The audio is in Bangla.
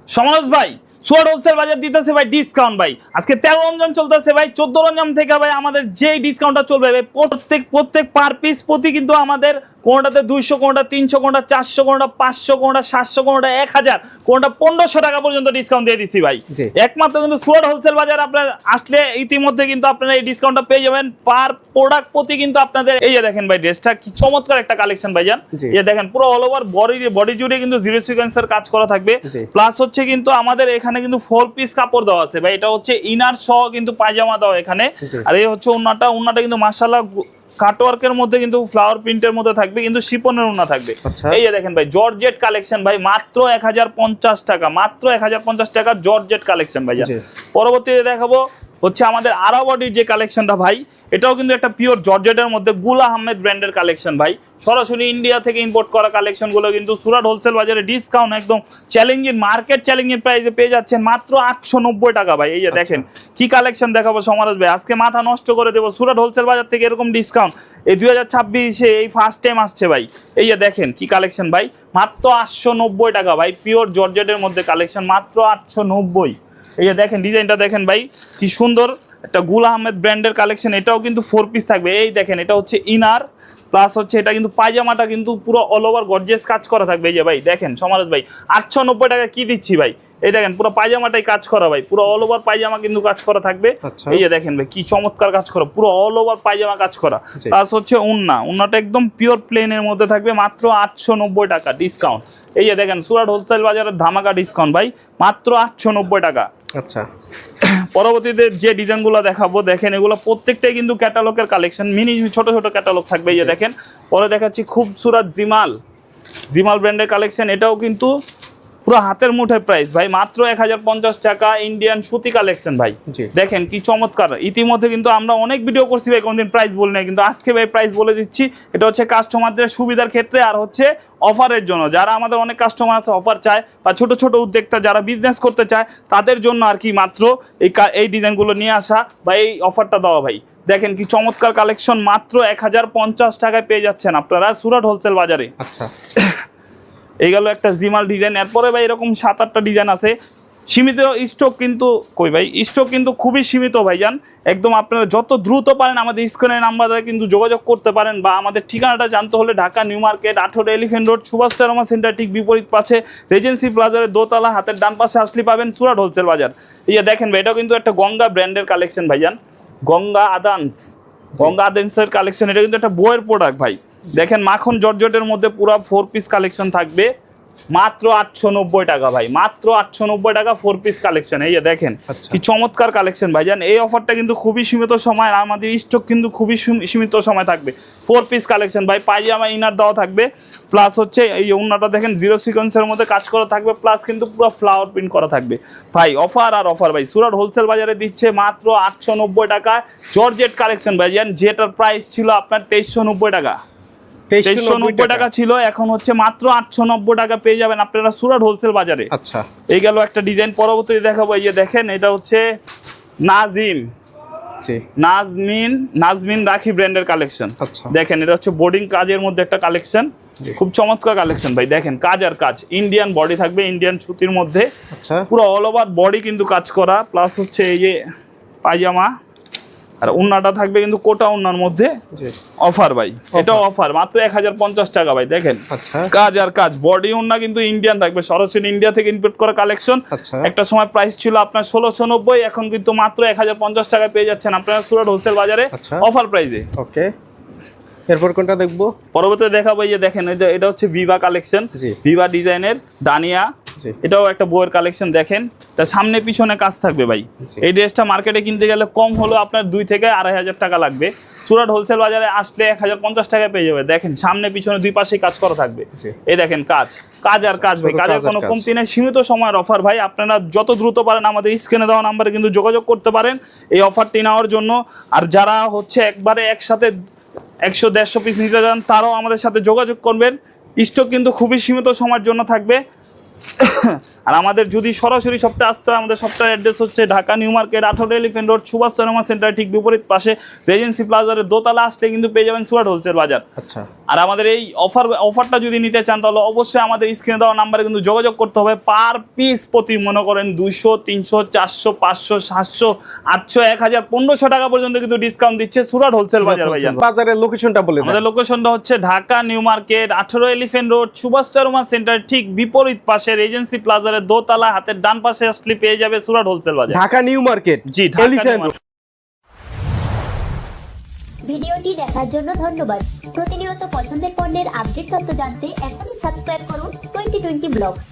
সমাজ ভাই সুরাট হোলসেল বাজার দিতেছে ভাই ডিসকাউন্ট ভাই। আজকে 13 রমজান চলতেছে ভাই, 14 রমজান থেকে ভাই আমাদের যে ডিসকাউন্টটা চলবে ভাই প্রত্যেক পার পিস প্রতি কিন্তু আমাদের কোনটাতে 200, কোনটা 300, কোনটা 400, কোনটা 500, কোনটা 700, কোনটা 1000, কোনটা 1500 টাকা পর্যন্ত ডিসকাউন্ট দিয়ে দিচ্ছি ভাই। একমাত্র কিন্তু সুরাট হোলসেল বাজার আপনারা আসলে ইতিমধ্যে কিন্তু আপনারা এই ডিসকাউন্টটা পেয়ে যাবেন পার প্রোডাক্ট প্রতি। কিন্তু আপনাদের এই যে দেখেন ভাই ড্রেসটা কি চমৎকার একটা কালেকশন ভাইজান। এই দেখেন পুরো অল ওভার বডি জুড়ে কিন্তু জিরো সিকোয়েন্সের কাজ করা থাকবে, প্লাস হচ্ছে কিন্তু আমাদের এখানে কিন্তু 4 পিস কাপড় দেওয়া আছে ভাই। এটা হচ্ছে ইনার সহ কিন্তু পায়জামা দেওয়া এখানে। আর এই হচ্ছে ওন্নাটা কিন্তু মাশাআল্লাহ কাটওয়ার্কের মধ্যে কিন্তু ফ্লাওয়ার প্রিন্টের মধ্যে থাকবে, কিন্তু শিপনের ওন্না থাকবে। এই যে দেখেন ভাই জর্জেট কালেকশন ভাই, মাত্র 1050 টাকা, মাত্র 1050 টাকা জর্জেট কালেকশন ভাই। পরবর্তীতে দেখাবো হচ্ছে আমাদের আরাবডির যে কালেকশনটা ভাই, এটাও কিন্তু একটা পিওর জর্জেটের মধ্যে গুল আহমেদ ব্র্যান্ডের কালেকশন ভাই। সরাসরি ইন্ডিয়া থেকে ইম্পোর্ট করা কালেকশনগুলো কিন্তু সুরাট হোলসেল বাজারে ডিসকাউন্ট একদম চ্যালেঞ্জিং, মার্কেট চ্যালেঞ্জিং প্রাইসে পেয়ে যাচ্ছেন মাত্র 890 টাকা ভাই। এই যে দেখেন কি কালেকশন দেখাবো সমারোজ ভাই, আজকে মাথা নষ্ট করে দেবো। সুরাট হোলসেল বাজার থেকে এরকম ডিসকাউন্ট এই 2026-এ এই ফার্স্ট টাইম আসছে ভাই। এই যে দেখেন কি কালেকশন ভাই, মাত্র 890 টাকা ভাই, পিওর জর্জেটের মধ্যে কালেকশন মাত্র 890। এই যে দেখেন ডিজাইনটা দেখেন ভাই কি সুন্দর, একটা গুল আহমেদ ব্র্যান্ডের কালেকশন। এটাও কিন্তু 4 পিস থাকবে। এই দেখেন এটা হচ্ছে ইনার, প্লাস হচ্ছে এটা কিন্তু পায়জামাটা কিন্তু পুরো অল ওভার গর্জিয়াস কাজ করা থাকবে। এই যে ভাই দেখেন সমারোজ ভাই 890 টাকা কি দিচ্ছি ভাই। এই দেখেন পুরো পায়জামাটাই কাজ করা ভাই, পুরো অল ওভার পায়জামা কিন্তু কাজ করা থাকবে। এই যে দেখেন ভাই কি চমৎকার কাজ করা, পুরো অল ওভার পায়জামা কাজ করা। প্লাস হচ্ছে ওন্নাটা একদম পিওর প্লেনের মধ্যে থাকবে, মাত্র 890 টাকা ডিসকাউন্ট। এই যে দেখেন সুরাট হোলসেল বাজারের ধামাকা ডিসকাউন্ট ভাই, মাত্র 890 টাকা। আচ্ছা, পরবর্তীতে যে ডিজাইনগুলো দেখাবো দেখেন এগুলো প্রত্যেকটাই কিন্তু ক্যাটালগের কালেকশন, মিনি ছোট ছোট ক্যাটালগ থাকবে। এই যে দেখেন পরে দেখাচ্ছি খুবসুরত জিমাল ব্র্যান্ডের কালেকশন। এটাও কিন্তু পুরো হাতের মুঠে প্রাইস ভাই, মাত্র 1050 টাকা ইন্ডিয়ান সুতি কালেকশন ভাই। দেখেন কি চমৎকার। ইতিমধ্যে কিন্তু আমরা অনেক ভিডিও করছি ভাই, কোনদিন প্রাইস বলি না, কিন্তু আজকে ভাই প্রাইস বলে দিচ্ছি। এটা হচ্ছে কাস্টমারদের সুবিধার ক্ষেত্রে, আর হচ্ছে অফারের জন্য। যারা আমাদের অনেক কাস্টমার আছে অফার চায়, বা ছোট ছোট উদ্যোক্তা যারা বিজনেস করতে চায় তাদের জন্য আর কি মাত্র এই ডিজাইনগুলো নিয়ে আসা বা এই অফারটা দেওয়া ভাই। দেখেন কি চমৎকার কালেকশন, মাত্র 1050 টাকায় পেয়ে যাচ্ছেন আপনারা সুরাট হোলসেল বাজারে। আচ্ছা, এই গেল একটা জিমাল ডিজাইন। এরপরে ভাই এরকম 7-8টা ডিজাইন আছে, সীমিত স্টক কিন্তু কই ভাই, স্টক কিন্তু খুবই সীমিত ভাইজান। একদম আপনারা যত দ্রুত পারেন আমাদের স্ক্রিনের নাম্বারে কিন্তু যোগাযোগ করতে পারেন, বা আমাদের ঠিকানাটা জানতে হলে Dhaka new market 18 elephant road Subhash তেরমা সেন্টার ঠিক বিপরীত পাশে রেজেন্সি প্লাজারের দোতলা, হাতের ডান পাশে আসলে পাবেন সুরাট হোলসেল বাজার। এই যে দেখেন ভাই এটাও কিন্তু একটা গঙ্গা ব্র্যান্ডের কালেকশন ভাইজান, গঙ্গা আদান্সের কালেকশন। এটা কিন্তু একটা বইয়ের প্রোডাক্ট ভাই। দেখেন মাখন জর্জেটের মধ্যে পুরো 4 পিস কালেকশন থাকবে, মাত্র 890 টাকা ভাই, মাত্র 890 টাকা 4 পিস কালেকশন। এই যে দেখেন কি চমৎকার কালেকশন ভাইজান। এই অফারটা কিন্তু খুবই সীমিত সময়, আর আমাদের স্টক কিন্তু খুবই সীমিত সময় থাকবে। 4 পিস কালেকশন ভাই, পায়জামা ইনার দেওয়া থাকবে, প্লাস হচ্ছে এই ওন্নাটা দেখেন জিরো সিকোয়েন্সের মধ্যে কাজ করা থাকবে, প্লাস কিন্তু পুরো ফ্লাওয়ার প্রিন্ট করা থাকবে ভাই। অফার আর অফার ভাই, সুরাট হোলসেল বাজারে দিচ্ছে মাত্র 890 টাকা জর্জেট কালেকশন ভাইজান, যেটার প্রাইস ছিল আপনার 2390 টাকা। 2390 টাকা ছিল, এখন হচ্ছে মাত্র 890 টাকা পেয়ে যাবেন আপনারা সুরাট হোলসেল বাজারে। আচ্ছা, এই গেল একটা ডিজাইন। পরবর্তীতে দেখাবো এই যে দেখেন এটা হচ্ছে নাজমিন রাখি ব্র্যান্ডের কালেকশন। দেখেন এটা হচ্ছে বোর্ডিং কাজের মধ্যে একটা কালেকশন, খুব চমৎকার কালেকশন ভাই। দেখেন কাজ আর কাজ, ইন্ডিয়ান বডি থাকবে, ইন্ডিয়ান সুতির মধ্যে পুরো অল ওভার বডি কিন্তু কাজ করা, প্লাস হচ্ছে এই যে পায়জামা, আর ওন্নাটা থাকবে কিন্তু কোটা ওন্নার মধ্যে। অফার ভাই, এটাও অফার, মাত্র 1050 টাকা ভাই। দেখেন কাজ আর কাজ, বডি ওন্না কিন্তু ইন্ডিয়ান থাকবে, সরাসরি ইন্ডিয়া থেকে ইম্পোর্ট করা কালেকশন। একটা সময় প্রাইস ছিল আপনার 1690, এখন কিন্তু মাত্র 1050 টাকা পেয়ে যাচ্ছেন আপনারা সুরাট হোলসেল বাজারে অফার প্রাইসে। ওকে, এরপর কোনটা দেখবো? পরবর্তীতে দেখাবো এই যে দেখেন এটা হচ্ছে ভিভা কালেকশন, ভিভা ডিজাইনের দানিয়া। এটাও একটা বইয়ের কালেকশন। দেখেন তার সামনে পিছনে কাজ থাকবে ভাই। এই ড্রেসটা মার্কেটে কিনতে গেলে কম হলো আপনার 2 থেকে 2500 টাকা লাগবে, সুরাট হোলসেল বাজারে আসলে 1050 টাকায় পেয়ে যাবে। দেখেন সামনে পিছনে দুই পাশে কাজ করা থাকবে। এই দেখেন কাজ আর কাজ ভাই, কাজের কোনো কমতি নেই, সীমিত সময়ের অফার ভাই। আপনারা যত দ্রুত পারেন আমাদের স্ক্রিনে দেওয়া নাম্বারে কিন্তু যোগাযোগ করতে পারেন এই অফারটি নেওয়ার জন্য। আর যারা হচ্ছে একবারে একসাথে 100-150 পিস নিতে চান তারাও আমাদের সাথে যোগাযোগ করবেন, স্টক কিন্তু খুবই সীমিত সময়ের জন্য থাকবে। আর আমাদের যদি সরাসরি সপ্তাহে আসতে হয়, আমাদের সপ্তাহের অ্যাড্রেস হচ্ছে Dhaka new market 18 elephant road Subhash তেরমা সেন্টার ঠিক বিপরীত পাশে রেজেন্সি প্লাজারের দোতলা, আসলে কিন্তু পেয়ে যাবেন সুরাট হোলসেল বাজার। আচ্ছা, আর আমাদের এই অফারটা যদি নিতে চান তাহলে অবশ্যই আমাদের স্ক্রিনে দেওয়া নাম্বারে কিন্তু যোগাযোগ করতে হবে। পার পিস প্রতি মনে করেন 200, 300, 400, 500, 700, 800, 1000, 1500 টাকা পর্যন্ত কিন্তু ডিসকাউন্ট দিচ্ছে সুরাট হোলসেল বাজার ভাইজান। বাজারের লোকেশনটা বলে দেন। আমাদের লোকেশনটা হচ্ছে Dhaka new market 18 elephant road Subhash তেরোমা সেন্টার ঠিক বিপরীত পাশের এজেন্সি প্লাজারের দোতলা হাতের ডান পাশে আসলে পেয়ে যাবে সুরাট হোলসেল বাজার, ঢাকা নিউ মার্কেট। জি, ঢাকা এলিফ্যান্ট নিউ রোড। ভিডিওটি দেখার জন্য ধন্যবাদ। প্রতিনিয়ত পছন্দের পণ্যের আপডেট তথ্য জানতে এখনই সাবস্ক্রাইব করুন 2020 ব্লগস।